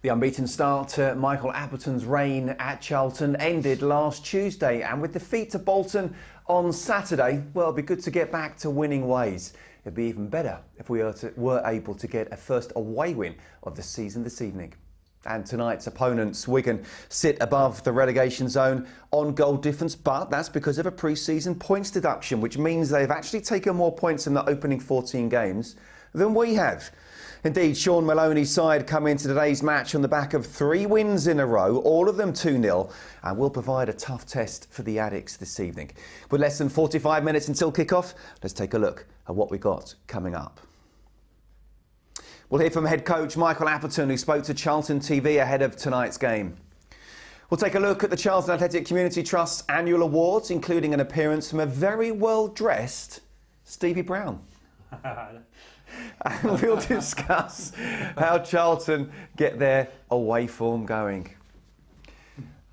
The unbeaten start to Michael Appleton's reign at Charlton ended last Tuesday, and with defeat to Bolton on Saturday, well, it'd be good to get back to winning ways. It'd be even better if we were able to get a first away win of the season this evening. And tonight's opponents, Wigan, sit above the relegation zone on goal difference, but that's because of a pre-season points deduction, which means they've actually taken more points in the opening 14 games than we have. Indeed, Sean Maloney's side come into today's match on the back of 3 wins in a row, all of them 2-0, and will provide a tough test for the Addicts this evening. With less than 45 minutes until kick-off, let's take a look at what we got coming up. We'll hear from head coach Michael Appleton, who spoke to CharltonTV ahead of tonight's game. We'll take a look at the Charlton Athletic Community Trust's annual awards, including an appearance from a very well-dressed Stevie Brown. And we'll discuss how Charlton get their away form going.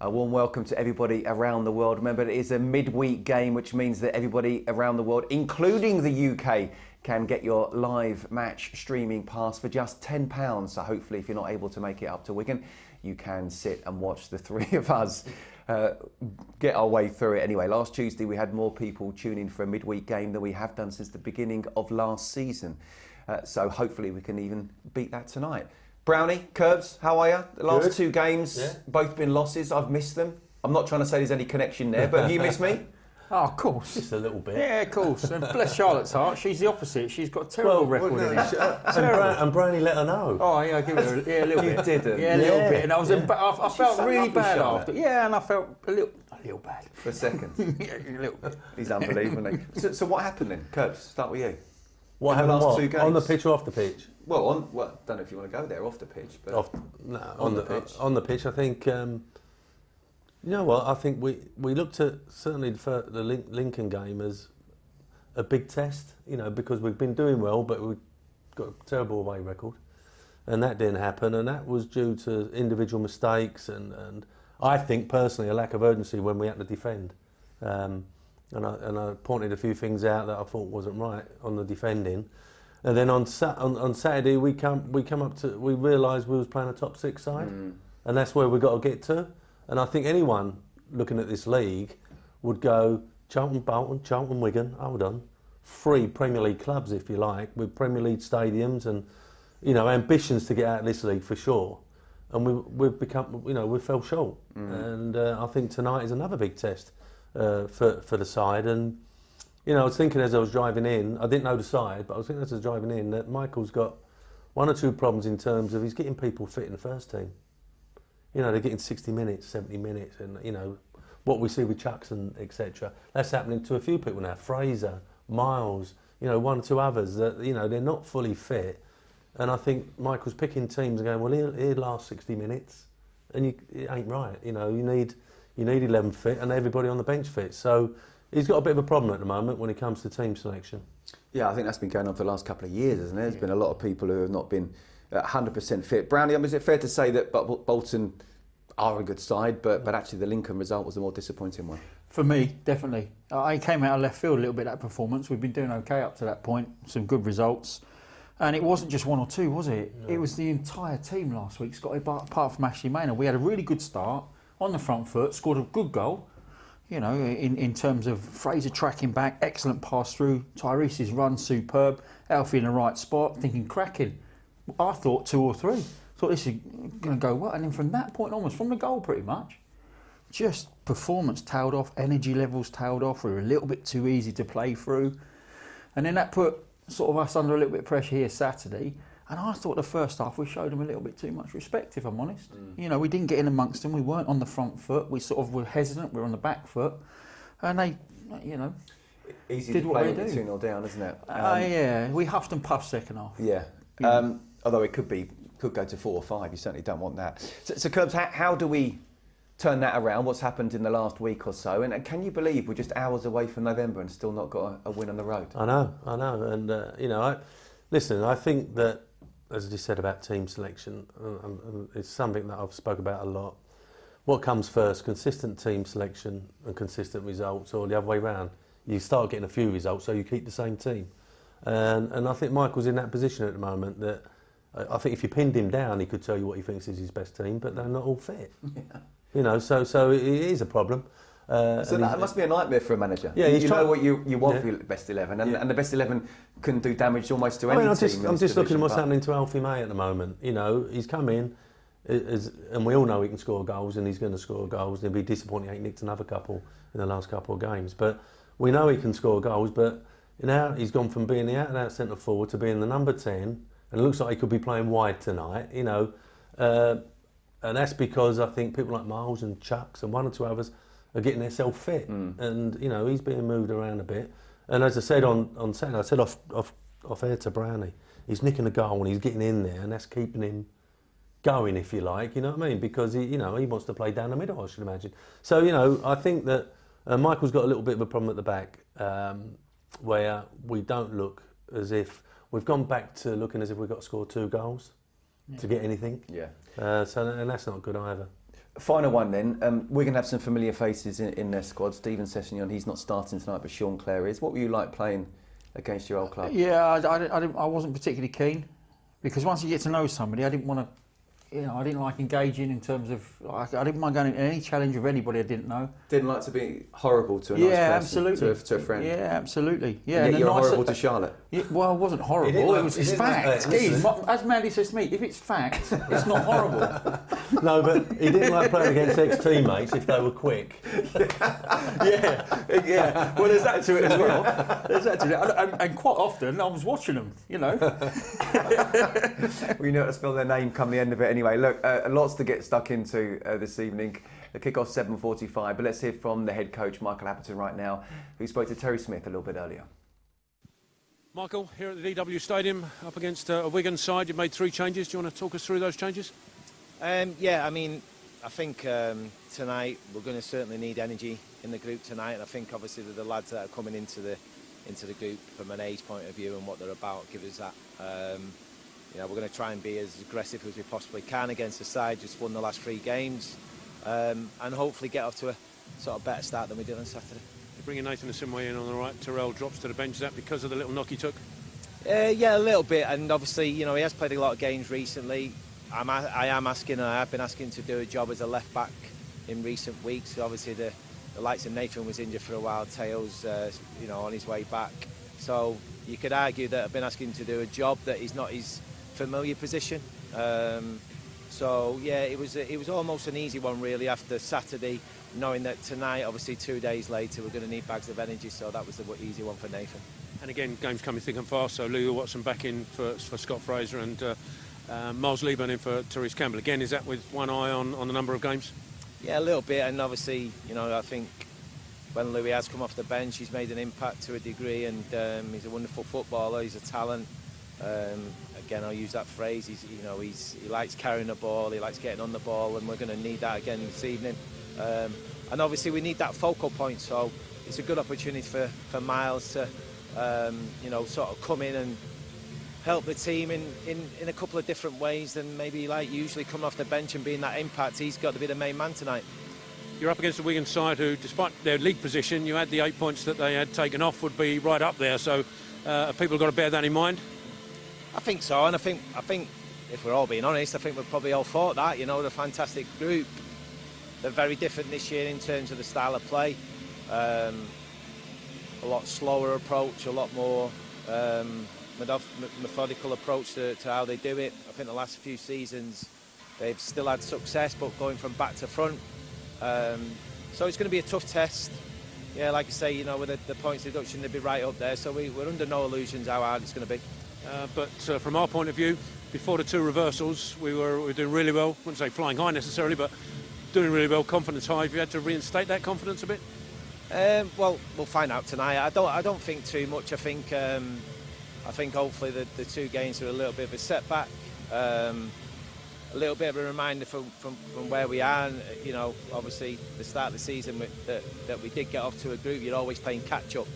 A warm welcome to everybody around the world. Remember, it is a midweek game, which means that everybody around the world, including the UK, can get your live match streaming pass for just £10. So hopefully, if you're not able to make it up to Wigan, you can sit and watch the 3 of us get our way through it. Anyway, last Tuesday we had more people tune in for a midweek game than we have done since the beginning of last season. So hopefully we can even beat that tonight. Brownie, Curbs, how are you? The last 2 games, both been losses. I've missed them. I'm not trying to say there's any connection there, but have you missed me? Oh, of course. Just a little bit. Yeah, of course. And bless Charlotte's heart, she's the opposite. She's got a terrible record in it. And Brownie let her know. Oh, yeah, I give her a little bit. You didn't? Yeah, a little bit. And I felt really bad after. Yeah, and I felt a little bad. For a second. Yeah, a little bit. He's unbelievable, isn't he? So what happened then? Curbs, start with you. What happened last 2 games? On the pitch or off the pitch? Well, don't know if you want to go there, off the pitch. But on the pitch. On the pitch, I think... you know what? I think we looked at certainly the Lincoln game as a big test, you know, because we've been doing well, but we've got a terrible away record, and that didn't happen, and that was due to individual mistakes and I think personally a lack of urgency when we had to defend, and I pointed a few things out that I thought wasn't right on the defending, and then on Saturday we realised we was playing a top 6 side, and that's where we got to get to. And I think anyone looking at this league would go, Charlton, Bolton, Charlton, Wigan, hold on, 3 Premier League clubs, if you like, with Premier League stadiums and, you know, ambitions to get out of this league for sure. And we've become, you know, we fell short. And I think tonight is another big test for the side. And, you know, I was thinking as I was driving in, I didn't know the side, but I was thinking as I was driving in that Michael's got 1 or 2 problems in terms of he's getting people fit in the first team. You know, they're getting 60 minutes, 70 minutes, and, you know, what we see with Chucks and etc. That's happening to a few people now. Fraser, Miles, you know, 1 or 2 others that, you know, they're not fully fit. And I think Michael's picking teams and going, well, he'll last 60 minutes, and it ain't right. You know, you need 11 fit and everybody on the bench fit. So he's got a bit of a problem at the moment when it comes to team selection. Yeah, I think that's been going on for the last couple of years, hasn't it? There's been a lot of people who have not been 100% fit. Brownie, is it fair to say that Bolton are a good side, but actually the Lincoln result was the more disappointing one? For me, definitely. I came out of left field a little bit, that performance. We've been doing okay up to that point, some good results. And it wasn't just 1 or 2, was it? No. It was the entire team last week, Scotty, apart from Ashley Maynard. We had a really good start on the front foot, scored a good goal, you know, in terms of Fraser tracking back, excellent pass through, Tyrese's run superb, Alfie in the right spot, thinking cracking. I thought 2 or 3. Thought this is going to go well. And then from that point onwards, from the goal pretty much, just performance tailed off, energy levels tailed off. We were a little bit too easy to play through. And then that put sort of us under a little bit of pressure here Saturday. And I thought the first half we showed them a little bit too much respect, if I'm honest. You know, we didn't get in amongst them. We weren't on the front foot. We sort of were hesitant. We were on the back foot. And they, you know, easy did to what play they with do. 2-0 down, isn't it? Yeah, we huffed and puffed second half. Yeah. Although it could go to 4 or 5. You certainly don't want that. So Curbs, how do we turn that around? What's happened in the last week or so? And can you believe we're just hours away from November and still not got a win on the road? I know. And, you know, I think that, as I just said about team selection, it's something that I've spoke about a lot. What comes first, consistent team selection and consistent results, or the other way round? You start getting a few results, so you keep the same team. And I think Michael's in that position at the moment that I think if you pinned him down, he could tell you what he thinks is his best team, but they're not all fit. Yeah. You know, so it is a problem. So that must be a nightmare for a manager. Yeah, you know what you want for your best 11, and the best 11 can do damage almost to any team. I'm just looking at what's happening to Alfie May at the moment. You know, he's come in, and we all know he can score goals, and he's going to score goals. And it'd be disappointing he nicked another couple in the last couple of games. But we know he can score goals. But now he's gone from being the out-and-out centre forward to being the number 10, and it looks like he could be playing wide tonight. You know, and that's because I think people like Miles and Chucks and one or two others are getting themselves fit, and you know he's being moved around a bit. And as I said on Saturday, I said off air to Brownie, he's nicking a goal and he's getting in there, and that's keeping him going, if you like. You know what I mean? Because he wants to play down the middle, I should imagine. So you know, I think that Michael's got a little bit of a problem at the back, where we don't look as if we've gone back to looking as if we've got to score 2 goals to get anything. Yeah. And that's not good either. Final one then. We're going to have some familiar faces in their squad. Stephen Sessegnon, he's not starting tonight, but Sean Clare is. What were you like playing against your old club? Yeah, I wasn't particularly keen, because once you get to know somebody, I didn't want to. I didn't like engaging in terms of. I didn't mind going into any challenge with anybody I didn't know. Didn't like to be horrible to a nice person, absolutely. To a friend. Yeah, absolutely. Yeah, and you're horrible to Charlotte. Yeah, well, I wasn't horrible. It's fact. As Mandy says to me, if it's fact, it's not horrible. No, but he didn't like playing against ex-teammates if they were quick. yeah. Well, there's that to it as well. There's that to it, and quite often I was watching them. You know. Well, you know how to spell their name come the end of it anyway. Look, lots to get stuck into this evening. The kick-off 7:45, but let's hear from the head coach, Michael Appleton, right now, who spoke to Terry Smith a little bit earlier. Michael, here at the DW Stadium, up against a Wigan side, you've made 3 changes. Do you want to talk us through those changes? Yeah, I mean, I think tonight we're going to certainly need energy in the group tonight, and I think obviously the lads that are coming into the group from an age point of view and what they're about give us that. We're going to try and be as aggressive as we possibly can against the side just won the last 3 games, and hopefully get off to a sort of better start than we did on Saturday. You're bringing Nathan Asimwe in on the right. Terrell drops to the bench. Is that because of the little knock he took? Yeah, a little bit, and obviously he has played a lot of games recently. I have been asking to do a job as a left back in recent weeks. Obviously the likes of Nathan was injured for a while. Tails, on his way back. So you could argue that I've been asking to do a job that is not his familiar position. So yeah, it was almost an easy one really after Saturday, knowing that tonight, obviously 2 days later, we're going to need bags of energy. So that was the easy one for Nathan. And again, games coming thick and fast. So Leo Watson back in for Scott Fraser and Miles Lieberman in for Therese Campbell. Again, is that with one eye on the number of games? Yeah, a little bit, and obviously, I think when Louis has come off the bench, he's made an impact to a degree, and he's a wonderful footballer. He's a talent. Again, I'll use that phrase. He likes carrying the ball. He likes getting on the ball, and we're going to need that again this evening. And obviously, we need that focal point. So it's a good opportunity for Miles to, sort of come in and help the team in a couple of different ways than maybe like usually coming off the bench and being that impact. He's got to be the main man tonight. You're up against the Wigan side who, despite their league position, you had the 8 points that they had taken off would be right up there. So people have got to bear that in mind. I think so, and I think if we're all being honest, I think we've probably all thought that. They're a fantastic group. They're very different this year in terms of the style of play. A lot slower approach, a lot more methodical approach to how they do it. I think the last few seasons they've still had success, but going from back to front. So it's going to be a tough test. Yeah, like I say, with the points deduction, they'd be right up there. So we're under no illusions how hard it's going to be. But from our point of view, before the 2 reversals, we were doing really well. I wouldn't say flying high necessarily, but doing really well, confidence high. Have you had to reinstate that confidence a bit? Well, we'll find out tonight. I don't think too much. I think hopefully the 2 games are a little bit of a setback, a little bit of a reminder from where we are. And, obviously the start of the season that we did get off to a group, you're always playing catch up.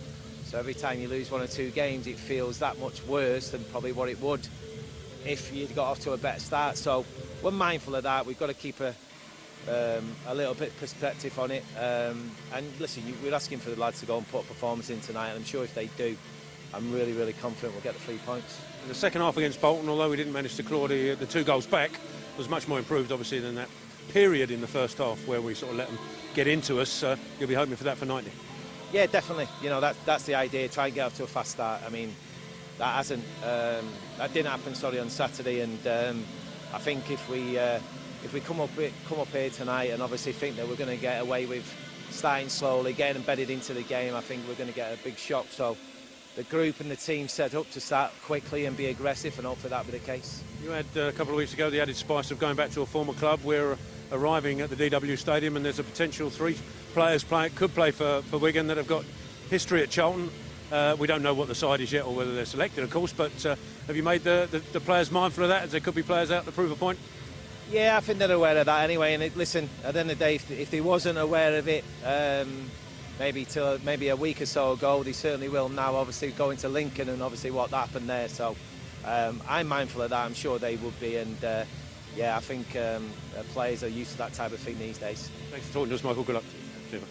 So every time you lose 1 or 2 games, it feels that much worse than probably what it would if you'd got off to a better start. So we're mindful of that. We've got to keep a little bit of perspective on it. And listen, we're asking for the lads to go and put a performance in tonight, and I'm sure if they do, I'm really, really confident we'll get the 3 points. The second half against Bolton, although we didn't manage to claw the 2 goals back, was much more improved, obviously, than that period in the first half where we sort of let them get into us. You'll be hoping for that for 90. Yeah, definitely. You know, that's the idea. Try and get off to a fast start. I mean, that didn't happen. On Saturday, and I think if we come up here tonight and obviously think that we're going to get away with starting slowly, getting embedded into the game, I think we're going to get a big shock. So the group and the team set up to start quickly and be aggressive, and hopefully that'll be the case. You had a couple of weeks ago the added spice of going back to a former club. We're arriving at the DW Stadium, and there's a potential 3 players could play for Wigan that have got history at Charlton. We don't know what the side is yet or whether they're selected, of course, but have you made the players mindful of that, as there could be players out to prove a point? Yeah, I think they're aware of that anyway. And listen, at the end of the day, if they wasn't aware of it, maybe a week or so ago, they certainly will now. Obviously, going to Lincoln and obviously what happened there. So I'm mindful of that. I'm sure they would be. And I think players are used to that type of thing these days. Thanks for talking to us, Michael. Good luck. Cheers.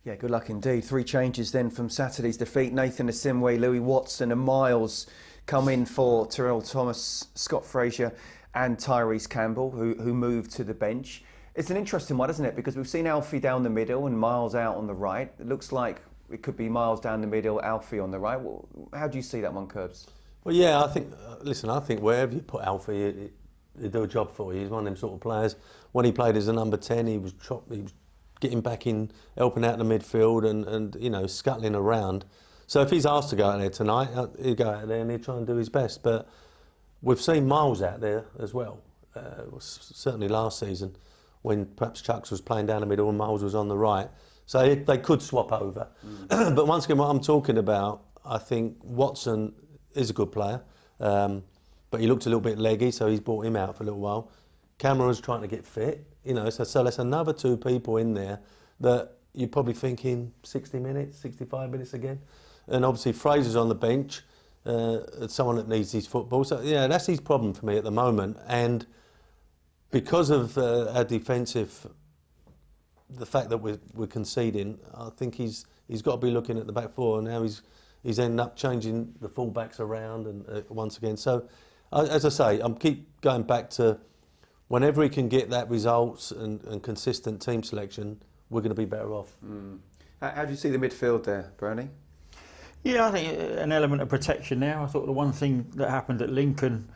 Yeah, good luck indeed. 3 changes then from Saturday's defeat. Nathan Asimwe, Louis Watson and Miles come in for Terrell Thomas, Scott Fraser and Tyrese Campbell, who moved to the bench. It's an interesting one, isn't it? Because we've seen Alfie down the middle and Miles out on the right. It looks like it could be Miles down the middle, Alfie on the right. Well, how do you see that one, Curbs? Well, yeah, I think, I think wherever you put Alfie, he'll do a job for you. He's one of them sort of players. When he played as a number 10, he was getting back in, helping out the midfield and you know, scuttling around. So if he's asked to go out there tonight, he'll go out there and he'll try and do his best. But we've seen Miles out there as well, certainly last season, when perhaps Chucks was playing down the middle and Miles was on the right. So they could swap over. But once again, what I'm talking about, I think Watson is a good player, but he looked a little bit leggy, so he's brought him out for a little while. Cameron's trying to get fit, you know, so that's another 2 people in there that you're probably thinking 60 minutes, 65 minutes again. And obviously Fraser's on the bench, someone that needs his football. So, yeah, that's his problem for me at the moment. And because of our defensive, the fact that we're conceding, I think he's got to be looking at the back four, and now he's ended up changing the full-backs around and once again. So, as I say, I'm keep going back to whenever he can get that results and consistent team selection, we're going to be better off. How do you see the midfield there, Brownie? Yeah, I think an element of protection there. I thought the one thing that happened at Lincoln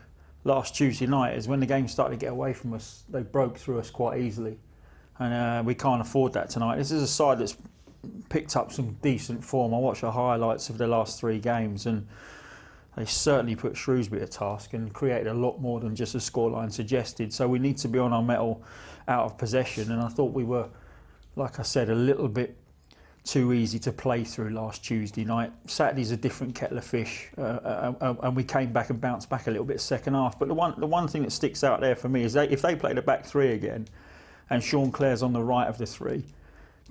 last Tuesday night is when the game started to get away from us, they broke through us quite easily. And we can't afford that tonight. This is a side that's picked up some decent form. I watched the highlights of the last 3 games and they certainly put Shrewsbury to task and created a lot more than just a scoreline suggested. So we need to be on our mettle out of possession. And I thought we were, like I said, a little bit too easy to play through last Tuesday night. Saturday's a different kettle of fish, and we came back and bounced back a little bit second half. But the one thing that sticks out there for me is that if they played a back 3 again, and Sean Clare's on the right of the 3,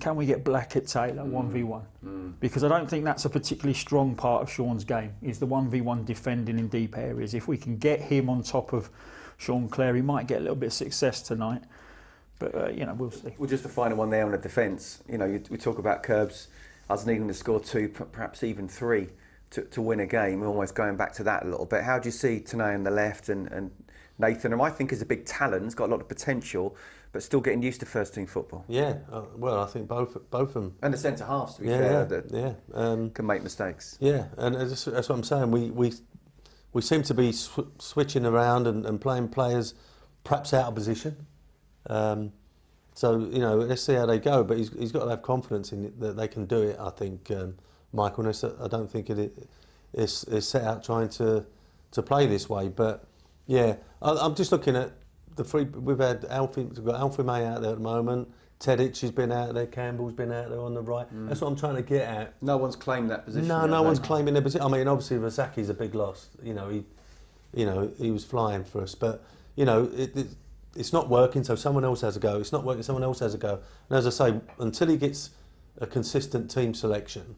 can we get Blackett-Taylor 1v1? Because I don't think that's a particularly strong part of Sean's game, is the 1v1 defending in deep areas. If we can get him on top of Sean Clare, he might get a little bit of success tonight. But, you know, we'll see. Well, just the final one there on the defence. You know, we talk about Curbs, us needing to score 2, perhaps even 3 to win a game. We're almost going back to that a little bit. How do you see Tanay on the left and Nathan, who I think is a big talent, has got a lot of potential, but still getting used to first-team football? Yeah, well, I think both of them. And the centre-halves, to be fair, that yeah. can make mistakes. Yeah, and that's what I'm saying. We seem to be switching around and playing players perhaps out of position. So, you know, let's see how they go. But he's got to have confidence in it, that they can do it, I think, Michael. I don't think it is set out trying to play this way. But, yeah, I'm just looking at the 3. We've got Alfie May out there at the moment. Tedic has been out there. Campbell's been out there on the right. That's what I'm trying to get at. No one's claimed that position. No one's claiming their position. I mean, obviously, Razaki's a big loss. You know, he was flying for us. But, you know, it's not working, so someone else has a go. It's not working, someone else has a go. And as I say, until he gets a consistent team selection,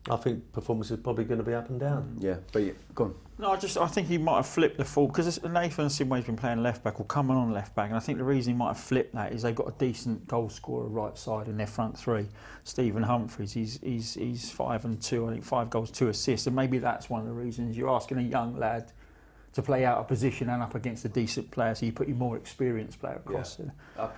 I think performance is probably going to be up and down. Yeah, but go on. No, I think he might have flipped the full, because Nathan Sidway's been playing left back or coming on left back, and I think the reason he might have flipped that is they've got a decent goal scorer right side in their front three. Stephen Humphreys, he's 5 and 2, I think 5 goals, 2 assists, and maybe that's one of the reasons you're asking a young lad to play out of position and up against a decent player, so you put your more experienced player across. Yeah.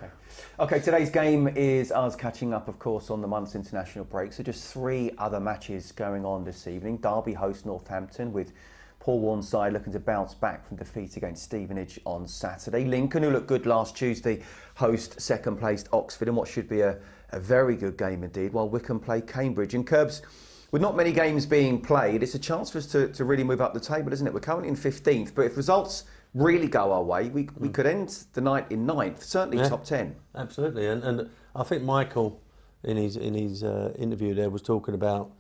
Okay, today's game is us catching up, of course, on the month's international break. So just 3 other matches going on this evening. Derby host Northampton, with Paul Warne's side looking to bounce back from defeat against Stevenage on Saturday. Lincoln, who looked good last Tuesday, host second-placed Oxford in what should be a very good game indeed, while Wycombe play Cambridge. And Curbs, with not many games being played, it's a chance for us to really move up the table, isn't it? We're currently in 15th, but if results really go our way, we could end the night in 9th, certainly top 10. Absolutely, and I think Michael, in his interview there, was talking about,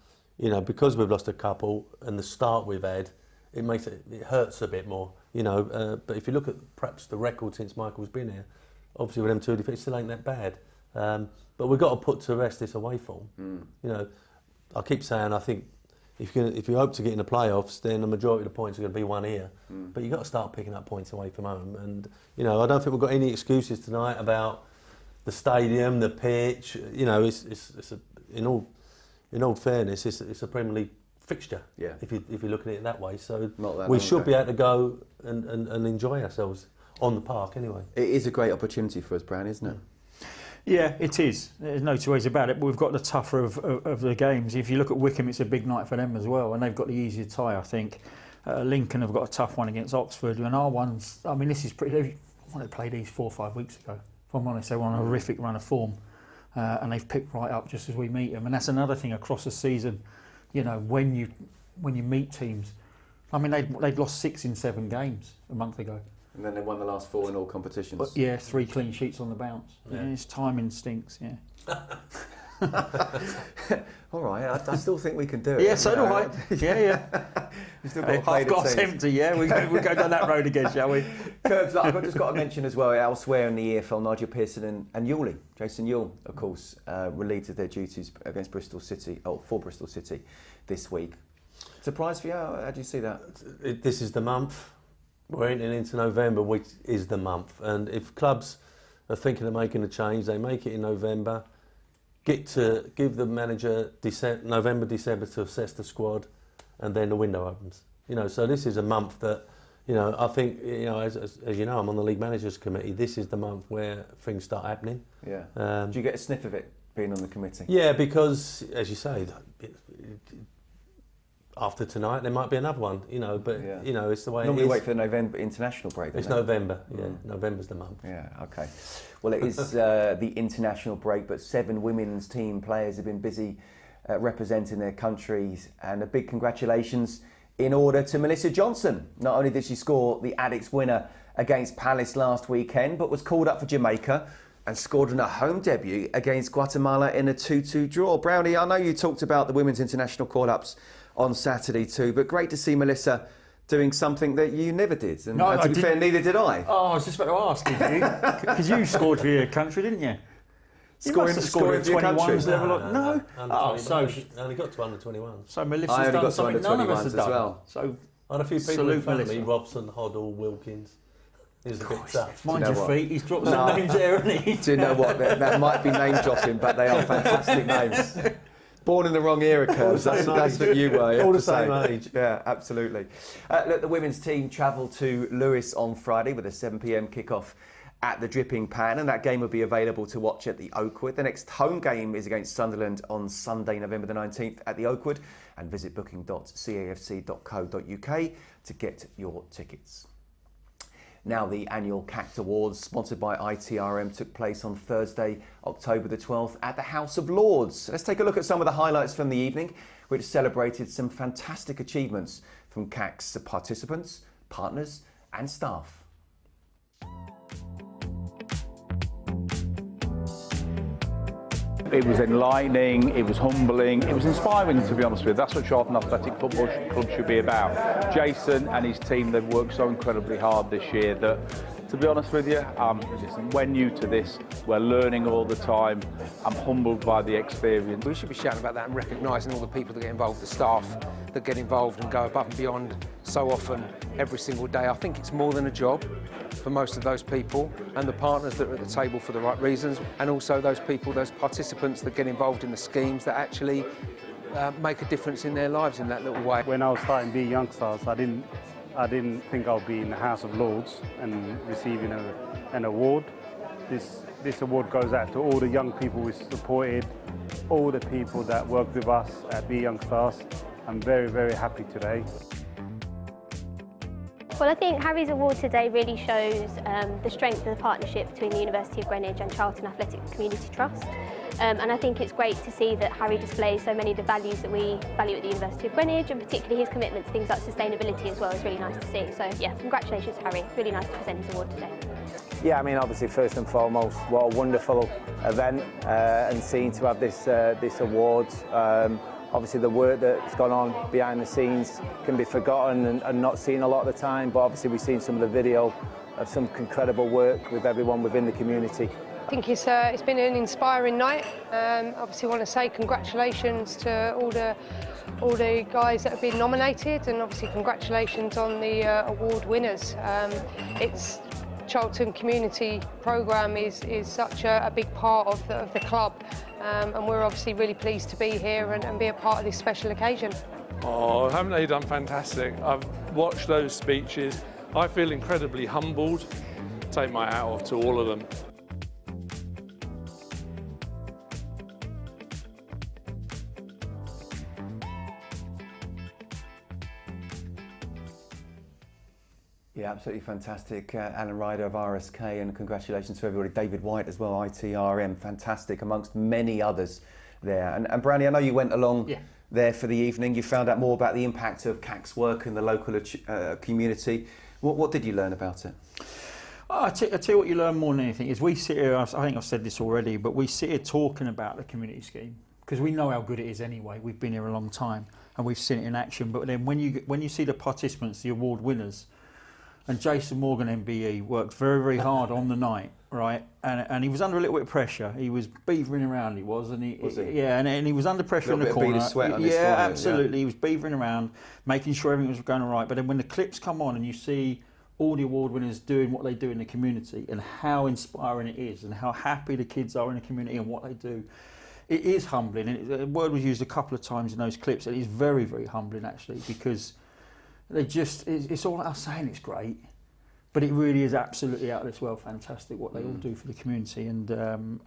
because we've lost a couple and the start we've had, it hurts a bit more, But if you look at perhaps the record since Michael's been here, obviously with them 2 defeats, it still ain't that bad. But we've got to put to rest this away form. I keep saying, I think if you hope to get in the playoffs, then the majority of the points are going to be won here. But you've got to start picking up points away from home. And, I don't think we've got any excuses tonight about the stadium, the pitch. It's in all fairness, it's a Premier League fixture. Yeah. If you look at it that way, so we should be able to go and enjoy ourselves on the park anyway. It is a great opportunity for us, Brown, isn't it? Yeah, it is. There's no two ways about it. But we've got the tougher of the games. If you look at Wycombe, it's a big night for them as well, and they've got the easier tie, I think. Lincoln have got a tough one against Oxford, and our ones, I mean, this is pretty. They played these 4 or 5 weeks ago. If I'm honest, they were on a horrific run of form, and they've picked right up just as we meet them. And that's another thing across the season. When you meet teams, I mean, they'd lost 6 in 7 games a month ago. And then they won the last 4 in all competitions. But yeah, 3 clean sheets on the bounce. Yeah, his timing stinks. Yeah. All right, I still think we can do it. Yeah, so do I. Yeah. Half glass empty. Yeah, we go down that road again, shall we? Curbs, I've just got to mention as well, elsewhere in the EFL, Nigel Pearson and Yuley, Jason Yule, of course, relieved of their duties against for Bristol City this week. Surprise for you? How do you see that? This is the month. We're entering into November, which is the month. And if clubs are thinking of making a change, they make it in November. Give the manager November, December to assess the squad, and then the window opens. So this is a month that, I think, as you know, I'm on the league managers committee. This is the month where things start happening. Yeah. Do you get a sniff of it being on the committee? Yeah, because as you say, after tonight there might be another one, but it's the way normally it is. Wait for the November international break. It's November, November's the month. Yeah, okay. Well, it is the international break, but 7 women's team players have been busy representing their countries, and a big congratulations in order to Melissa Johnson. Not only did she score the Addicks winner against Palace last weekend, but was called up for Jamaica and scored in a home debut against Guatemala in a 2-2 draw. Brownie, I know you talked about the women's international call-ups on Saturday too, but great to see Melissa doing something that you never did. And to be fair, neither did I. Oh, I was just about to ask, did you? Because you scored for your country, didn't you? Scoring for your country? No. Only got to under 21. So Melissa's done something none of us has done. Well. So I had a few people in front of me, Robson, Hoddle, Wilkins. It was a bit tough. Mind your feet, he's dropped some names there, hasn't he? Do you know what? That might be name dropping, but they are fantastic names. Born in the wrong era, Curbs. That's what you were. All the same age. Yeah, absolutely. Look, the women's team travelled to Lewes on Friday with a 7 p.m. kickoff at the Dripping Pan, and that game will be available to watch at the Oakwood. The next home game is against Sunderland on Sunday, November the 19th at the Oakwood, and visit booking.cafc.co.uk to get your tickets. Now, the annual CACT Awards, sponsored by ITRM, took place on Thursday, October the 12th at the House of Lords. Let's take a look at some of the highlights from the evening, which celebrated some fantastic achievements from CACT's participants, partners and staff. It was enlightening, it was humbling, it was inspiring, to be honest with you. That's what Charlton Athletic Football Club should be about. Jason and his team, they've worked so incredibly hard this year that to be honest with you. We're new to this. We're learning all the time. I'm humbled by the experience. We should be shouting about that and recognising all the people that get involved, the staff that get involved and go above and beyond so often, every single day. I think it's more than a job for most of those people, and the partners that are at the table for the right reasons, and also those people, those participants that get involved in the schemes that actually make a difference in their lives in that little way. When I was starting Be Youngstars, I didn't think I'd be in the House of Lords and receiving an award. This award goes out to all the young people we supported, all the people that worked with us at Be Youngstars. I'm very, very happy today. Well, I think Harry's award today really shows the strength of the partnership between the University of Greenwich and Charlton Athletic Community Trust. And I think it's great to see that Harry displays so many of the values that we value at the University of Greenwich, and particularly his commitment to things like sustainability as well is really nice to see. So yeah, congratulations Harry, really nice to present his award today. Yeah, I mean, obviously, first and foremost, what a wonderful event and scene to have this award. Obviously, the work that's gone on behind the scenes can be forgotten and not seen a lot of the time, but obviously we've seen some of the video of some incredible work with everyone within the community. I think it's been an inspiring night. Obviously, want to say congratulations to all the guys that have been nominated, and obviously congratulations on the award winners. It's Charlton Community Programme is such a big part of the club, and we're obviously really pleased to be here and be a part of this special occasion. Oh, haven't they done fantastic? I've watched those speeches. I feel incredibly humbled. Take my hat off to all of them. Yeah, absolutely fantastic. Alan Ryder of RSK, and congratulations to everybody. David White as well, ITRM, fantastic, amongst many others there. And Brownie, I know you went along there for the evening. You found out more about the impact of CAC's work in the local community. What did you learn about it? I tell you what you learn more than anything is we sit here, I think I've said this already, but we sit here talking about the community scheme because we know how good it is anyway. We've been here a long time and we've seen it in action. But then when you see the participants, the award winners, and Jason Morgan MBE worked very, very hard on the night, right? And he was under a little bit of pressure. He was beavering around, and he? Yeah, and he was under pressure in the corner. Sweat on his forehead, absolutely. He was beavering around, making sure everything was going all right. But then when the clips come on and you see all the award winners doing what they do in the community and how inspiring it is and how happy the kids are in the community and what they do, it is humbling. And the word was used a couple of times in those clips, and it's very, very humbling actually, because it's all us saying it's great, but it really is absolutely out of this world fantastic what they all do for the community, and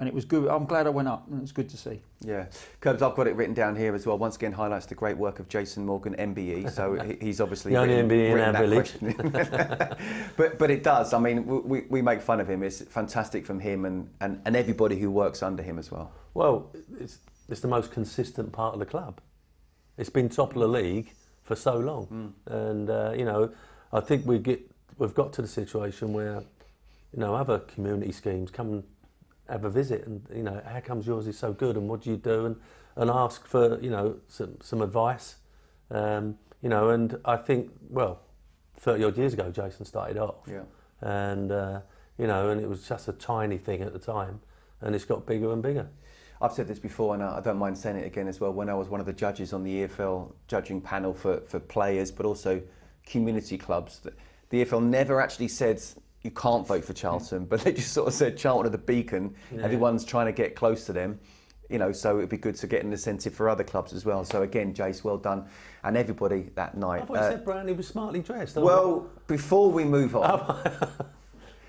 it was good. I'm glad I went up, and it's good to see. Yeah, Curbs, I've got it written down here as well. Once again, highlights the great work of Jason Morgan MBE. So he's obviously the only MBE in our village. but it does. I mean, we make fun of him. It's fantastic from him and everybody who works under him as well. Well, it's the most consistent part of the club. It's been top of the league for so long, and I think we've got to the situation where other community schemes come and have a visit, and how comes yours is so good, and what do you do, and ask for some advice, and I think 30 odd years ago Jason started off, and and it was just a tiny thing at the time, and it's got bigger and bigger. I've said this before, and I don't mind saying it again as well. When I was one of the judges on the EFL judging panel for players, but also community clubs, the EFL never actually said you can't vote for Charlton, but they just sort of said Charlton are the beacon. Everyone's trying to get close to them, so it'd be good to get an incentive for other clubs as well. So again, Jace, well done, and everybody that night. I thought you said Brownie was smartly dressed. Well, before we move on.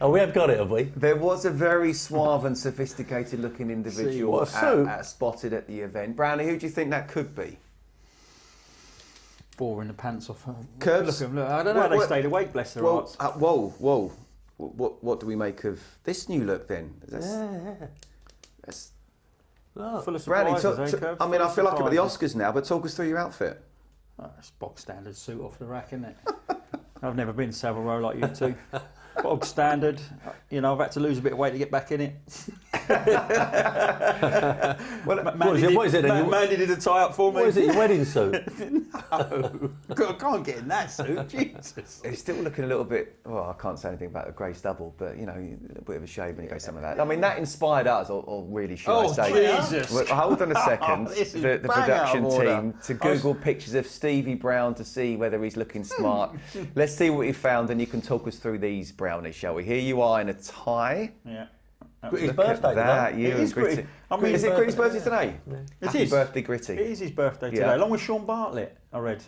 Oh, we have got it, have we? There was a very suave and sophisticated-looking individual spotted at the event. Brownie, who do you think that could be? Boring the pants off. Curbs. Look, I don't know how they stayed awake, bless their hearts. Whoa. What do we make of this new look then? That's full of Brownie, surprises, Curbs? I mean, I feel like I'm at the Oscars now, but talk us through your outfit. Oh, it's bog standard suit off the rack, isn't it? I've never been to Savile Row like you two. Bog standard. I've had to lose a bit of weight to get back in it. What is it? Mandy did a tie-up for me. What is it, your wedding suit? No, I can't get in that suit, Jesus. He's still looking a little bit, well, I can't say anything about the grey stubble, but, you know, a bit of a shame when you go something like that. I mean, that inspired us, or really should I say. Jesus. Well, hold on a second. The production team to Google pictures of Stevie Brown to see whether he's looking smart. Let's see what he found, and you can talk us through these brownies, shall we? Here you are in a tie. Yeah. His birthday today. It is Gritty. I mean, is it Gritty's birthday today? Yeah. Happy birthday, Gritty. It is his birthday today, along with Sean Bartlett, I read.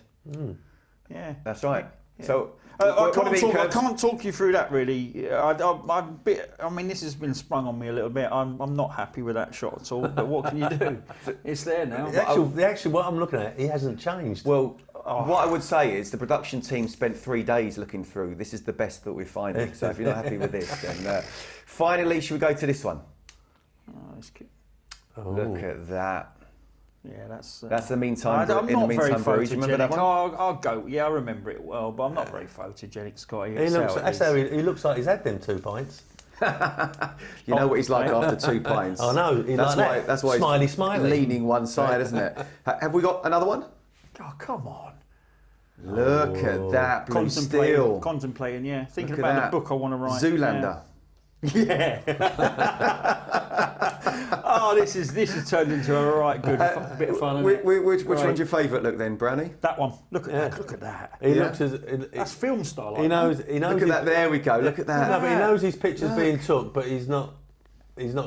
Yeah. That's right. Yeah. So, I can't talk you through that really. I mean, this has been sprung on me a little bit. I'm not happy with that shot at all. But what can you do? It's there now. Actually, what I'm looking at, he hasn't changed. Well, what I would say is the production team spent 3 days looking through. This is the best that we're finding. So if you're not happy with this, then finally, should we go to this one? Oh, that's cute. Look at that. Yeah, that's the meantime. I'm not very photogenic. Remember that one? I'll go. Yeah, I remember it well, but I'm not very photogenic, Scotty. He looks like he's had them 2 pints. You know what he's like after 2 pints. I know. That's why he's smiley, leaning one side, isn't it? Have we got another one? Oh, come on. Look at that blue steel. Contemplating, yeah. Thinking about the book I want to write. Zoolander. Yeah. Oh, this has turned into a right good bit of fun. Which one's your favourite look then, Brownie? That one. Look at that. He looks that's film style. He knows. Look at that. There we go. Look at that. No, but he knows his picture's being took, but he's not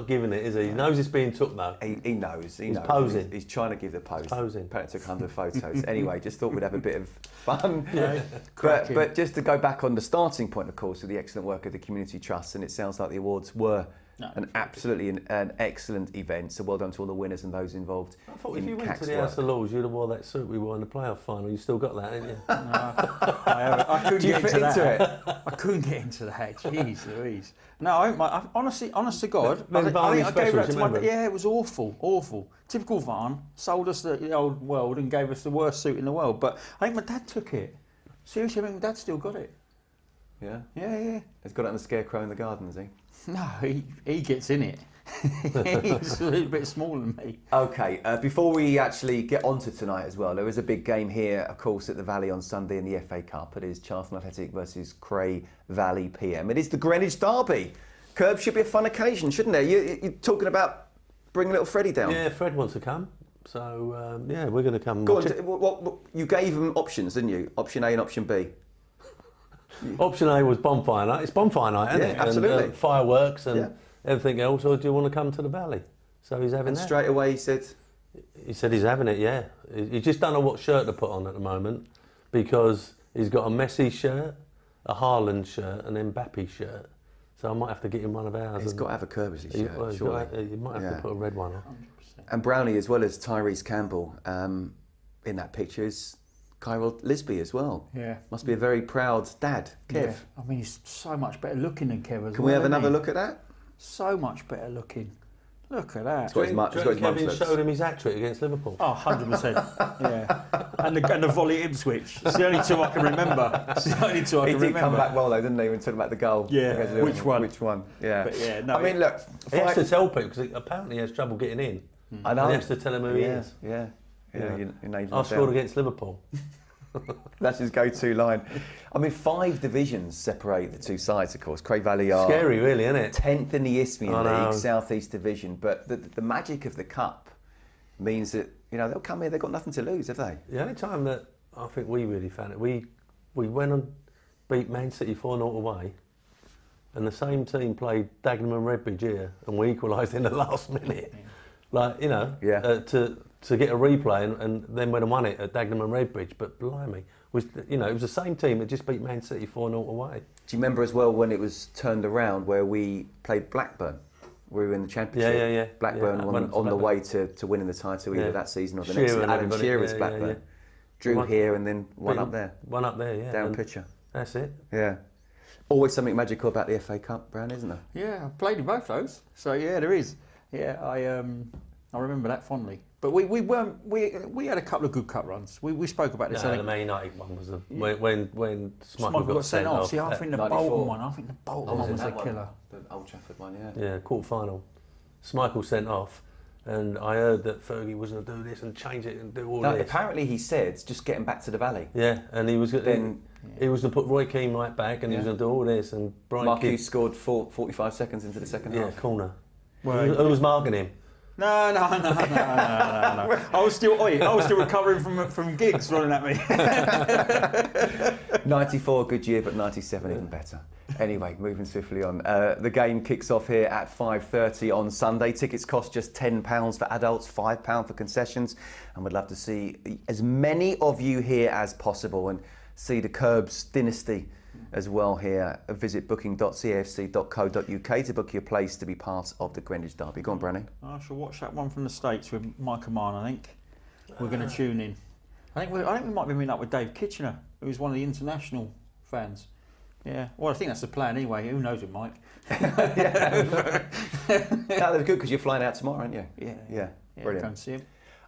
giving it, is he? He knows it's being took though. He knows. He's posing. He's trying to give the pose. Posing. Apparently took 100 photos. Anyway, just thought we'd have a bit of fun. Yeah. But just to go back on the starting point, of course, of the excellent work of the Community Trust, and it sounds like the awards were an excellent event. So well done to all the winners and those involved. I thought if you went to the House of Lords, you'd have wore that suit we wore in the playoff final. You still got that, haven't you? I couldn't get into that. I couldn't get into that. Jeez Louise. No, I honestly, honest to God, I gave that to my. Yeah, it was awful. Typical Varn sold us the old world and gave us the worst suit in the world. But I think my dad took it. Seriously, I think my dad still got it. Yeah. Yeah. He's got it on the scarecrow in the garden, has he? No, he gets in it. He's a little bit smaller than me. Okay, before we actually get on to tonight as well, there is a big game here, of course, at the Valley on Sunday in the FA Cup. It is Charlton Athletic versus Cray Valley PM. It is the Greenwich Derby. Curb, should be a fun occasion, shouldn't it? You're talking about bringing little Freddie down. Yeah, Fred wants to come. So, we're going to come. Go on, you gave him options, didn't you? Option A and option B. Option A was bonfire night. It's bonfire night, isn't it? Absolutely. And, fireworks and everything else. Or do you want to come to the Valley? So he's having that. Straight away he said he's having it, yeah. He just don't know what shirt to put on at the moment because he's got a Messi shirt, a Haaland shirt and an Mbappe shirt. So I might have to get him one of ours. He's got to have a Curbishley shirt, surely. You might have to put a red one on. 100%. And Brownie, as well as Tyrese Campbell, in that picture is Kyril Lisby as well. Yeah. Must be a very proud dad, Kev. Yeah. I mean, he's so much better looking than Kev as well. Can we have another look at that? So much better looking. Look at that. Kevin showed him his hat-trick against Liverpool. Oh, 100%. Yeah. And the volley at Ipswich. It's the only two I can remember. He did come back well though, didn't he, when talking about the goal? Yeah. Which one? Yeah. But yeah, no, I mean, look. He has to tell people because apparently he has trouble getting in. I know. He has to tell him who he is. Yeah. I scored against Liverpool. That's his go-to line. I mean, 5 divisions separate the two sides, of course. Cray Valley are scary, really, isn't it? 10th in the Isthmian League, South East Division. But the magic of the cup means that they'll come here. They've got nothing to lose, have they? The only time that I think we really found it, we went and beat Man City 4-0 away, and the same team played Dagenham and Redbridge here, and we equalised in the last minute. To get a replay and then went and won it at Dagenham and Redbridge, but blimey, it was the same team that just beat Man City 4-0 away. Do you remember as well when it was turned around where we played Blackburn? We were in the Championship. Yeah. Blackburn on the way to winning the title either that season or the next season. Alan Shearer's Blackburn. Yeah. Drew here and then one up there. One up there, yeah. Down pitcher. That's it. Yeah. Always something magical about the FA Cup, Brown, isn't there? Yeah, I played in both those. So yeah, there is. Yeah, I remember that fondly. But we had a couple of good cup runs. We spoke about this. The Man United one was when Smuggle got sent off. See, I think the Bolton one. I think the Bolton one was a killer. The Old Trafford one, Yeah, quarter final. Schmeichel sent off, and I heard that Fergie was going to do this and change it and do all No, this. apparently he said, just getting back to the Valley. Yeah, and he was going to put Roy Keane right back, and he was going to do all this. And Brian Marquis scored 45 seconds into the second half. Yeah, corner. Well, Who was marking him? No. I was still recovering from gigs running at me. 94, good year, but 97 even better. Anyway, moving swiftly on. The game kicks off here at 5:30 on Sunday. Tickets cost just £10 for adults, £5 for concessions, and we'd love to see as many of you here as possible and see the Curbs dynasty as well here. Visit booking.cafc.co.uk to book your place to be part of the Greenwich Derby. Go on, Branny. I shall watch that one from the States with Mike Mann, I think. We're going to tune in. I think we might be meeting up with Dave Kitchener, who's one of the international fans. Yeah, well, I think that's the plan anyway. Who knows with Mike? That's good because you're flying out tomorrow, aren't you? Yeah. Brilliant. Go and see him.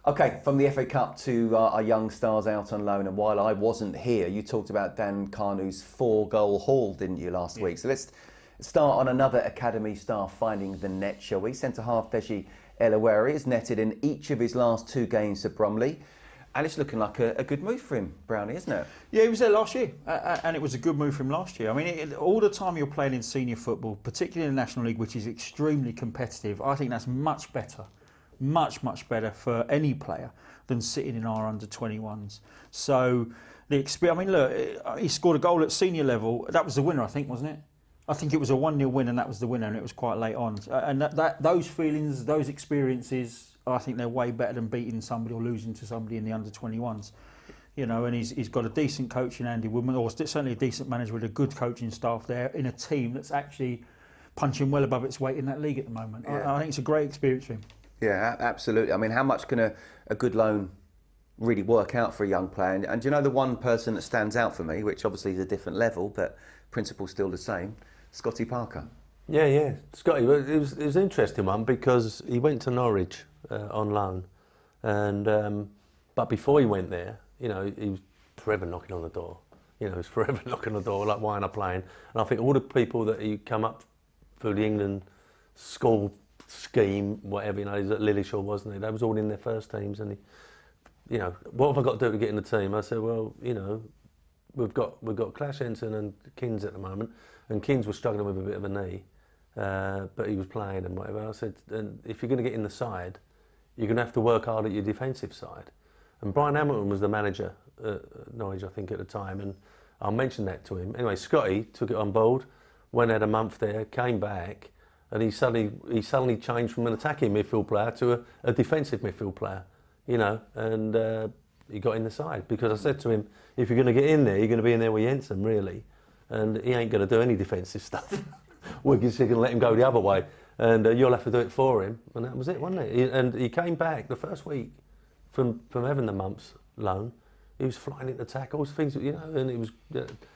Okay, from the FA Cup to our young stars out on loan, and while I wasn't here, you talked about Dan Carnew's 4-goal haul, didn't you, last week? So let's start on another academy star finding the net, shall we? Centre-half Deji Elaweri has netted in each of his last 2 games for Bromley, and it's looking like a good move for him, Brownie, isn't it? Yeah, he was there last year, and it was a good move for him last year. I mean, all the time you're playing in senior football, particularly in the National League, which is extremely competitive, I think that's much better for any player than sitting in our under-21s. So the experience. I mean, look, he scored a goal at senior level. That was the winner, I think, wasn't it? I think it was a 1-0 win, and that was the winner, and it was quite late on. And those feelings, those experiences, I think they're way better than beating somebody or losing to somebody in the under-21s. You know, and he's got a decent coach in Andy Woodman, or certainly a decent manager with a good coaching staff there in a team that's actually punching well above its weight in that league at the moment. I think it's a great experience for him. Yeah, absolutely. I mean, how much can a good loan really work out for a young player? And do you know the one person that stands out for me, which obviously is a different level, but principle's still the same, Scotty Parker. Yeah. Scotty, it was an interesting one because he went to Norwich on loan, and but before he went there, you know, he was forever knocking on the door. You know, he was forever knocking on the door, like, why am I playing? And I think all the people that he come up through the England school scheme, whatever, you know, he's at Lillishall, wasn't he? That was all in their first teams, and he, you know, what have I got to do to get in the team? I said, well, you know, we've got Clash Henson and Kins at the moment, and Kins was struggling with a bit of a knee, but he was playing and whatever. I said, and if you're going to get in the side, you're going to have to work hard at your defensive side. And Brian Hamilton was the manager at Norwich, I think, at the time, and I mentioned that to him. Anyway, Scotty took it on board, went out a month there, came back, and he suddenly changed from an attacking midfield player to a defensive midfield player, you know, and he got in the side because I said to him, if you're going to get in there, you're going to be in there with Jensen, really, and he ain't going to do any defensive stuff. We're just going to let him go the other way, and you'll have to do it for him, and that was it, wasn't it? And he came back the first week from having the mumps loan. He was flying into tackles, things, you know, and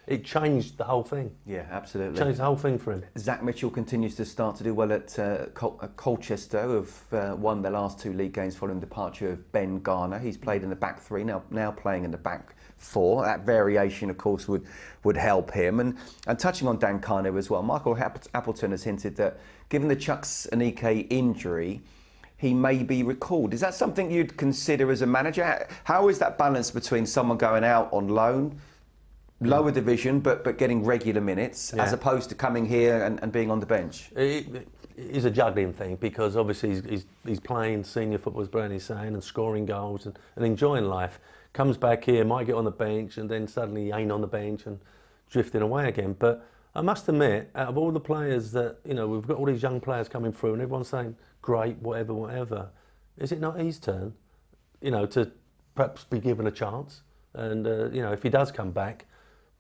it changed the whole thing. Yeah, absolutely. Changed the whole thing for him. Zach Mitchell continues to start to do well at Colchester, who've won their last 2 league games following the departure of Ben Garner. He's played in the back 3, now playing in the back 4. That variation, of course, would help him. And touching on Dan Carnew as well, Michael Appleton has hinted that given the Chuks Aneke injury, he may be recalled. Is that something you'd consider as a manager? How is that balance between someone going out on loan, lower division, but getting regular minutes, as opposed to coming here and being on the bench? It is a juggling thing because obviously he's playing senior football, as Brownie's saying, and scoring goals and enjoying life. Comes back here, might get on the bench, and then suddenly he ain't on the bench and drifting away again. But I must admit, out of all the players that, you know, we've got all these young players coming through and everyone's saying, great, whatever. Is it not his turn, you know, to perhaps be given a chance? And, you know, if he does come back,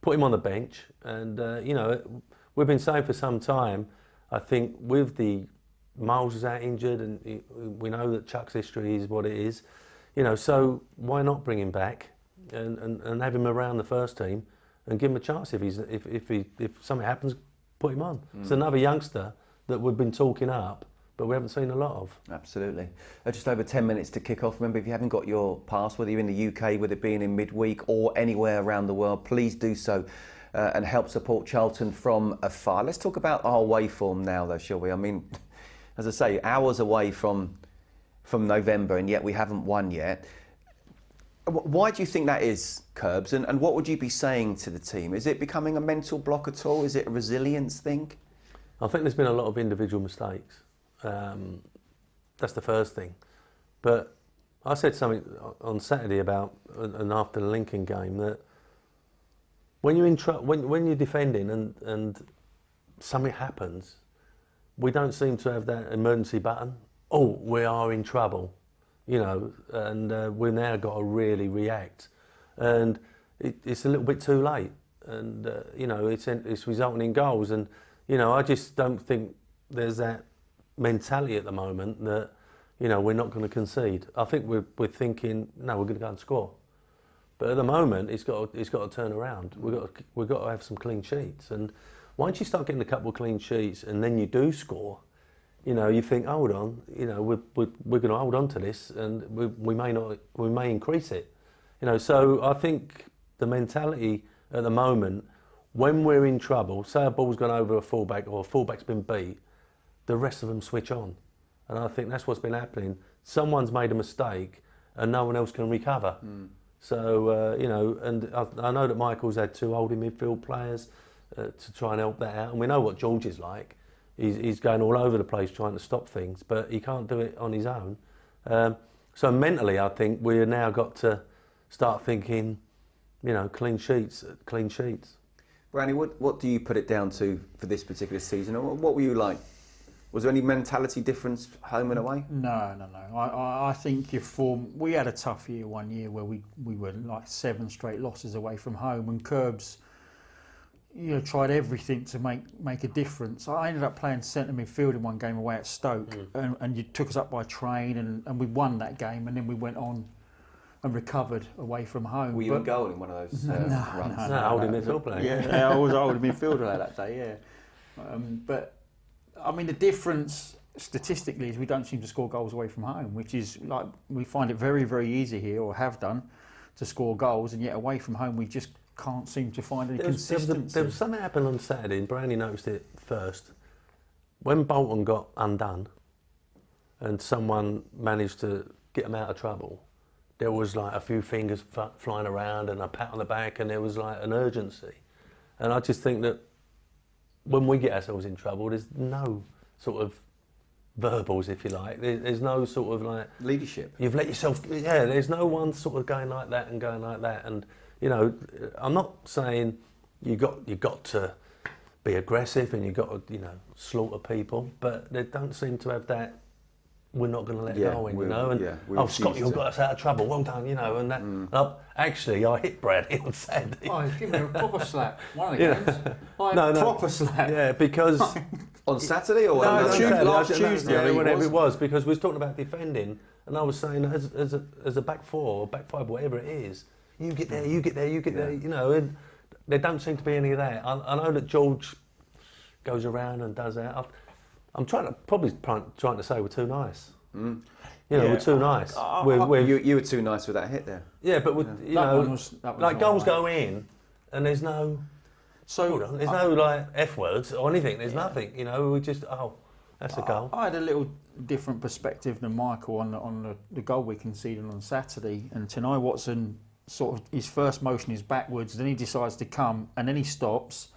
put him on the bench. And, you know, we've been saying for some time, I think with the Miles is out injured and we know that Chuck's history is what it is, you know, so why not bring him back and have him around the first team and give him a chance if something happens, put him on. It's another youngster that we've been talking up, but we haven't seen a lot of. Absolutely. Just over 10 minutes to kick off. Remember, if you haven't got your pass, whether you're in the UK, with it being in midweek or anywhere around the world, please do so and help support Charlton from afar. Let's talk about our away form now, though, shall we? I mean, as I say, hours away from November, and yet we haven't won yet. Why do you think that is, Curbs? And what would you be saying to the team? Is it becoming a mental block at all? Is it a resilience thing? I think there's been a lot of individual mistakes. That's the first thing. But I said something on Saturday about, and after the Lincoln game, that when you're when you're defending and something happens, we don't seem to have that emergency button. Oh, we are in trouble, you know, and we've now got to really react. And it's a little bit too late, and you know, it's resulting in goals. And you know, I just don't think there's that mentality at the moment that, you know, we're not going to concede. I think we're thinking, no, we're going to go and score. But at the moment, it's got to turn around. We've got to have some clean sheets. And once you start getting a couple of clean sheets and then you do score, you know, you think, hold on, you know, we're going to hold on to this, and we may increase it. You know, so I think the mentality at the moment, when we're in trouble, say a ball's gone over a fullback or a fullback's been beat, the rest of them switch on. And I think that's what's been happening. Someone's made a mistake and no one else can recover. So, you know, and I know that Michael's had 2 holding midfield players to try and help that out. And we know what George is like. He's going all over the place trying to stop things, but he can't do it on his own. So mentally, I think we've now got to start thinking, you know, clean sheets. Brownie, what do you put it down to for this particular season? Or what were you like? Was there any mentality difference home and away? No. I think your form. We had a tough year one year where we were like 7 straight losses away from home, and Curbs, you know, tried everything to make a difference. I ended up playing centre midfield in one game away at Stoke, and you took us up by train, and we won that game, and then we went on and recovered away from home. Were you in goal in one of those runs? No, holding midfield player. Yeah, I was a holding midfielder that day. Yeah, but I mean, the difference statistically is we don't seem to score goals away from home, which is like, we find it very, very easy here, or have done, to score goals, and yet away from home we just can't seem to find any consistency. There was something happened on Saturday, and Brownie noticed it first. When Bolton got undone and someone managed to get them out of trouble, there was like a few fingers flying around and a pat on the back, and there was like an urgency. And I just think that when we get ourselves in trouble, there's no sort of verbals, if you like. There's no sort of like leadership. You've let yourself. Yeah, there's no one sort of going like that and going like that. And you know, I'm not saying you got to be aggressive and you got to, you know, slaughter people, but they don't seem to have that. We're not going to let go in, you know. And Scott, you've got us out of trouble. Well done, you know. And that. Actually, I hit Brownie on Saturday. Oh, give me a proper slap. One of the games. Proper slap. Yeah, because on Saturday or last Tuesday, whenever it was, because we was talking about defending, and I was saying as a back 4 or back 5, whatever it is, you get there, you get there, you get there, you know. And there don't seem to be any of that. I know that George goes around and does that. I'm trying to say we're too nice. You know, we're too nice. You were too nice with that hit there. Yeah, but you know, like goals go in, and there's no. So there's no like F words or anything. There's nothing. You know, we just that's a goal. I had a little different perspective than Michael on the goal we conceded on Saturday, and Tanai Watson sort of, his first motion is backwards, then he decides to come, and then he stops.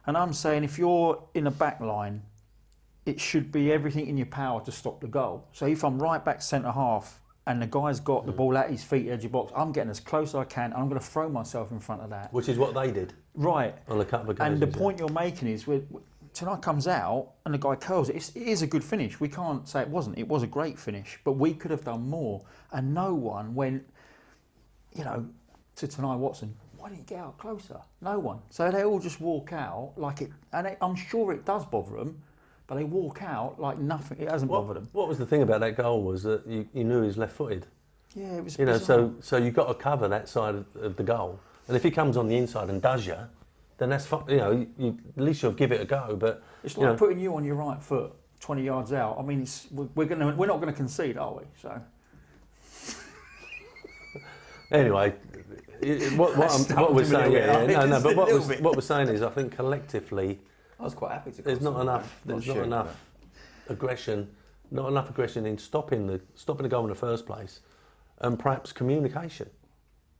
And I'm saying, if you're in a back line, it should be everything in your power to stop the goal. So if I'm right back centre half and the guy's got the ball at his feet, edge of box, I'm getting as close as I can, and I'm going to throw myself in front of that. Which is what they did. Right. On a couple of occasions. And the point you're making is, tonight comes out and the guy curls it. It is a good finish. We can't say it wasn't. It was a great finish, but we could have done more. And no one went, you know, to Tanai Watson, why didn't you get out closer? No one. So they all just walk out like it, and I'm sure it does bother them, but they walk out like nothing. It hasn't bothered them. What was the thing about that goal was that you knew he was left-footed. Yeah, it was. You know, so you've got to cover that side of the goal, and if he comes on the inside and does you, then that's you know, at least you'll give it a go. But it's like putting you on your right foot 20 yards out. I mean, we're not going to concede, are we? So anyway. What we're saying, but what we're saying is, I think collectively, I was quite happy to. There's not enough aggression, not enough aggression in stopping the goal in the first place, and perhaps communication.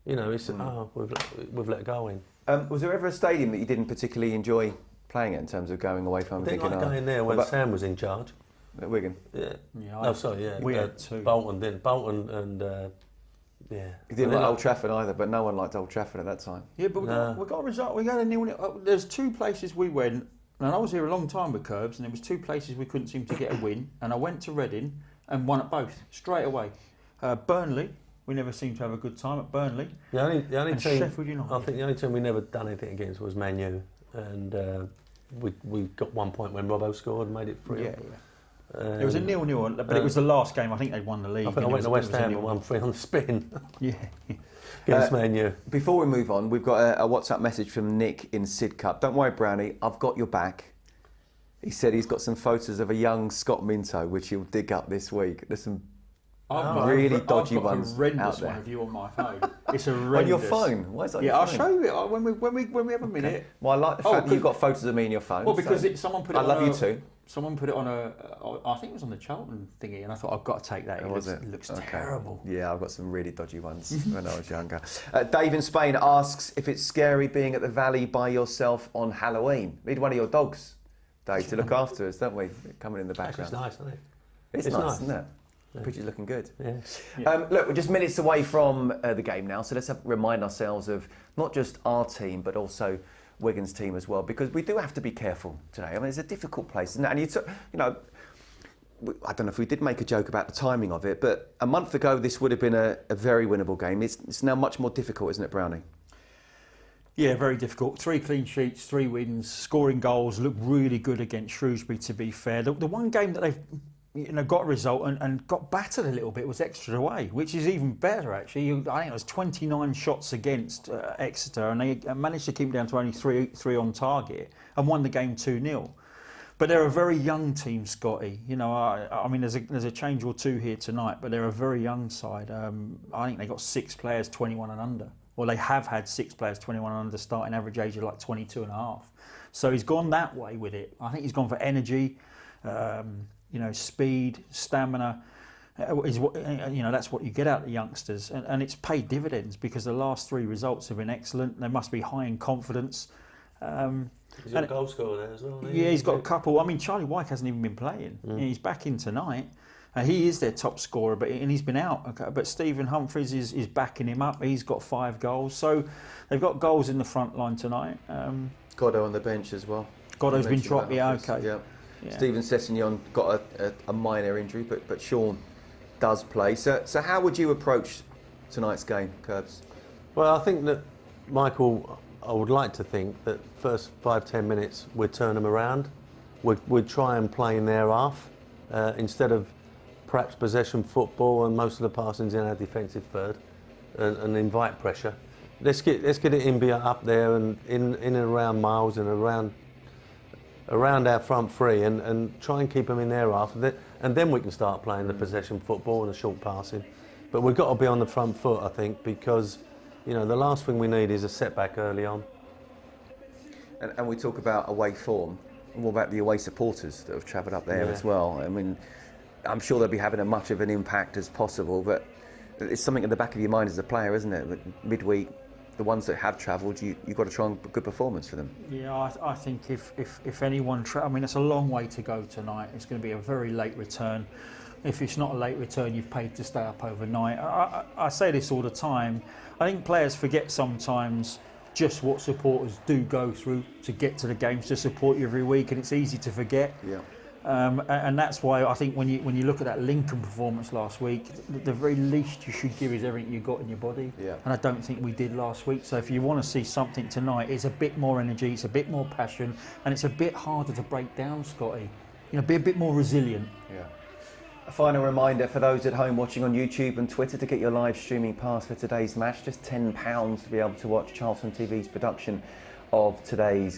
You know, it's we've let go in. Was there ever a stadium that you didn't particularly enjoy playing at in terms of going away from? I didn't like going there when Sam was in charge. At Wigan? Yeah. Yeah. We had two. Bolton and yeah. You didn't like Old Trafford either, but no one liked Old Trafford at that time. Yeah, but we got a result. We got a 0-0. There's two places we went, and I was here a long time with Curbs, and there was two places we couldn't seem to get a win, and I went to Reading and won at both straight away. Burnley, we never seemed to have a good time at Burnley. The only team, Sheffield United. I think the only team we never done anything against was Man U, and we got 1 point when Robbo scored and made it 3. Yeah. It was a 0-0, but it was the last game. I think they won the league. I think I went to West Ham and won 3 on the spin. Yeah. Against Man U. Before we move on, we've got a WhatsApp message from Nick in Sidcup. Don't worry, Brownie, I've got your back. He said he's got some photos of a young Scott Minto, which he'll dig up this week. There's some really dodgy ones out there. One of you on my phone. It's horrendous. On your phone? Why is that? Yeah, I'll show you it when we have a minute. Okay. Well, I like the fact that you've got photos of me in your phone. Well, because someone put it. I love you too. Someone put it on I think it was on the Charlton thingy, and I thought I've got to take that. It looks terrible. Yeah, I've got some really dodgy ones when I was younger. Dave in Spain asks if it's scary being at the Valley by yourself on Halloween. We need one of your dogs, Dave, to look after us, don't we? Coming in the background. It's nice, isn't it? It's nice, isn't it? Yeah. Picture's looking good. Yeah. Look, we're just minutes away from the game now, so let's remind ourselves of not just our team, but also Wigan's team as well, because we do have to be careful today. I mean, it's a difficult place, isn't it? And you know, I don't know if we did make a joke about the timing of it, but a month ago this would have been a very winnable game. It's now much more difficult, isn't it, Brownie? Yeah, very difficult. 3 clean sheets, 3 wins, scoring goals, looked really good against Shrewsbury, to be fair. The one game that they've got a result and got battered a little bit was Exeter away, which is even better actually. I think it was 29 shots against Exeter, and they managed to keep it down to only 3 on target and won the game 2-0. But they're a very young team, Scotty. You know, I mean, there's a change or two here tonight, but they're a very young side. I think they got 6 players 21 and under, or they have had 6 players 21 and under, starting average age of like 22 and a half. So he's gone that way with it. I think he's gone for energy. You know, speed, stamina is what that's what you get out of the youngsters, and it's paid dividends because the last 3 results have been excellent. They must be high in confidence. He's got a goal scorer there as well. Yeah, he's got a couple. I mean, Charlie Wyke hasn't even been playing. He's back in tonight, and he is their top scorer, and he's been out. Okay, but Stephen Humphries is backing him up. He's got 5 goals, so they've got goals in the front line tonight. Goddo on the bench as well. Goddo's been dropped. Yeah, okay. Yeah. Stephen Sessignon got a minor injury, but Sean does play. So how would you approach tonight's game, Curbs? Well, I think that, Michael, I would like to think that first 5-10 minutes we'd turn them around. We'd try and play in their half instead of perhaps possession football and most of the passings in our defensive third and invite pressure. Let's get it in up there and in and around Miles and around our front 3 and try and keep them in their half, and then we can start playing the possession football and the short passing. But we've got to be on the front foot, I think, because you know the last thing we need is a setback early on. And we talk about away form. What about the away supporters that have travelled up there as well? I mean, I'm sure they'll be having as much of an impact as possible, but it's something in the back of your mind as a player, isn't it? That midweek, the ones that have travelled, you've got to try and put good performance for them. Yeah, I think if anyone, I mean, it's a long way to go tonight. It's going to be a very late return. If it's not a late return, you've paid to stay up overnight. I say this all the time. I think players forget sometimes just what supporters do go through to get to the games to support you every week, and it's easy to forget. Yeah. And that's why I think when you look at that Lincoln performance last week, the very least you should give is everything you got in your body. Yeah. And I don't think we did last week. So if you want to see something tonight, it's a bit more energy, it's a bit more passion, and it's a bit harder to break down, Scotty. You know, be a bit more resilient. Yeah. A final reminder for those at home watching on YouTube and Twitter to get your live streaming pass for today's match. Just £10 to be able to watch Charlton TV's production of today's